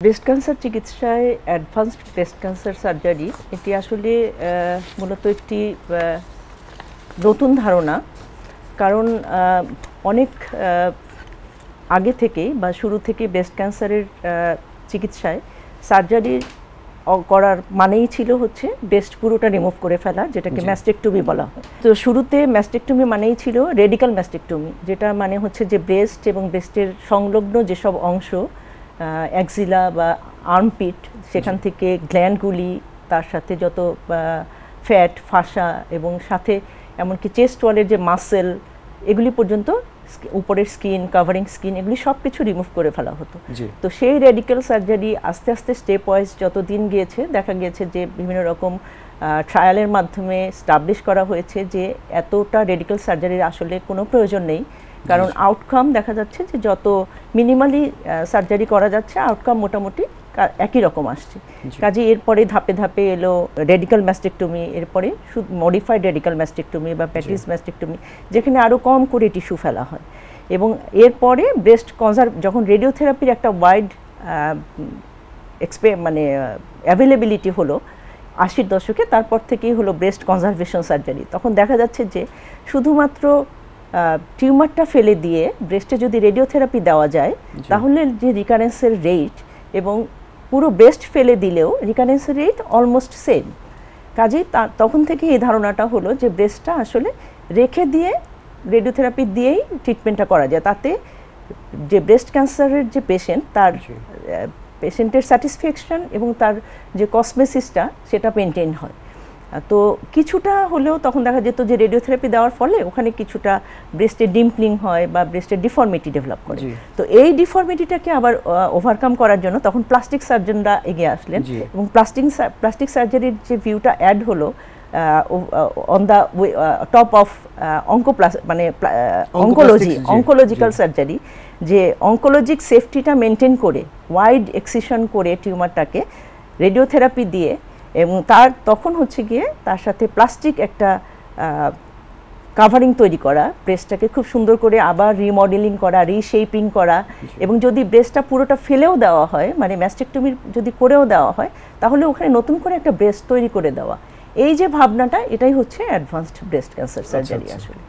Breast cancer চিকিৎসায় advanced breast cancer surgery এটি আসলে মূলত একটি নতুন ধারণা। কারণ অনেক আগে থেকেই বা শুরু থেকে ব্রেস্ট ক্যান্সারের চিকিৎসায় সার্জারি করার মানেই ছিল হচ্ছে ব্রেস্ট পুরোটা রিমুভ করে ফেলা, যেটাকে ম্যাস্টেকটমি বলা হয়। তো শুরুতে ম্যাস্টেকটমি মানেই ছিল রেডিক্যাল ম্যাস্টেকটমি, যেটা মানে হচ্ছে যে ব্রেস্ট এবং ব্রেস্টের সংলগ্ন যেসব অংশ অ্যাক্সিলা বা আর্মপিট, সেখান থেকে গ্ল্যান্ডগুলি, তার সাথে যত ফ্যাট, ফাসা এবং সাথে এমনকি চেস্ট ওয়ালের যে মাসেল, এগুলি পর্যন্ত উপরের স্কিন, কাভারিং স্কিন, এগুলি সব কিছু রিমুভ করে ফেলা হতো। তো সেই রেডিক্যাল সার্জারি আস্তে আস্তে স্টেপ ওয়াইজ যত দিন গিয়েছে, দেখা গিয়েছে যে বিভিন্ন রকম ট্রায়ালের মাধ্যমে স্টাবলিশ করা হয়েছে যে এতটা রেডিক্যাল সার্জারির আসলে কোনো প্রয়োজন নেই। কারণ আউটকাম দেখা যাচ্ছে যে যত মিনিমালি সার্জারি করা যাচ্ছে, আউটকাম মোটামুটি একই রকম আসছে। কাজে এরপরে ধাপে ধাপে এলো রেডিক্যাল ম্যাস্টেকটমি, এরপরে শুধু মডিফাইড রেডিক্যাল ম্যাস্টেকটমি বা প্যাটিস ম্যাস্টেকটমি, যেখানে আরও কম করে টিস্যু ফেলা হয়। এবং এরপরে ব্রেস্ট যখন রেডিওথেরাপির একটা ওয়াইড অ্যাভেলেবিলিটি হলো 80-র দশকে, তারপর থেকেই হলো ব্রেস্ট কনজারভেশন সার্জারি। তখন দেখা যাচ্ছে যে শুধুমাত্র টিউমারটা ফেলে দিয়ে ব্রেস্টে যদি রেডিওথেরাপি দেওয়া যায়, তাহলে যে রিকারেন্সের রেট এবং পুরো ব্রেস্ট ফেলে দিলেও রিকারেন্সের রেট অলমোস্ট সেম। কাজেই তখন থেকে এই ধারণাটা হলো যে ব্রেস্টটা আসলে রেখে দিয়ে রেডিওথেরাপি দিয়েই ট্রিটমেন্টটা করা যায়। তাতে যে ব্রেস্ট ক্যান্সারের যে পেশেন্ট, তার পেশেন্টের স্যাটিসফ্যাকশন এবং তার যে কসমেসিসটা, সেটা মেনটেন হয়। তো কিছুটা হলেও তখন দেখা যেত যে রেডিওথেরাপি দেওয়ার ফলে ওখানে কিছুটা ব্রেস্টের ডিম্পলিং হয় বা ব্রেস্টের ডিফর্মিটি ডেভেলপ করে। তো এই ডিফর্মিটিটাকে আবার ওভারকাম করার জন্য তখন প্লাস্টিক সার্জনরা এগিয়ে আসলেন এবং প্লাস্টিক সার্জারির যে ভিউটা অ্যাড হলো on the top of oncological surgery, যে অঙ্কোলজিক সেফটিটা মেনটেন করে ওয়াইড এক্সিশন করে টিউমারটাকে রেডিওথেরাপি দিয়ে, এবং তখন হচ্ছে গিয়ে তার সাথে প্লাস্টিক একটা কাভারিং তৈরি করা, ব্রেস্টটাকে খুব সুন্দর করে আবার রিমডেলিং করা, রিশেপিং করা, এবং যদি ব্রেস্টটা পুরোটা ফেলেও দেওয়া হয়, মানে ম্যাস্টেকটমি যদি করেও দেওয়া হয়, তাহলে ওখানে নতুন করে একটা ব্রেস্ট তৈরি করে দেওয়া। এই যে ভাবনাটা, এটাই হচ্ছে অ্যাডভান্সড ব্রেস্ট ক্যান্সার সার্জারি আসলে।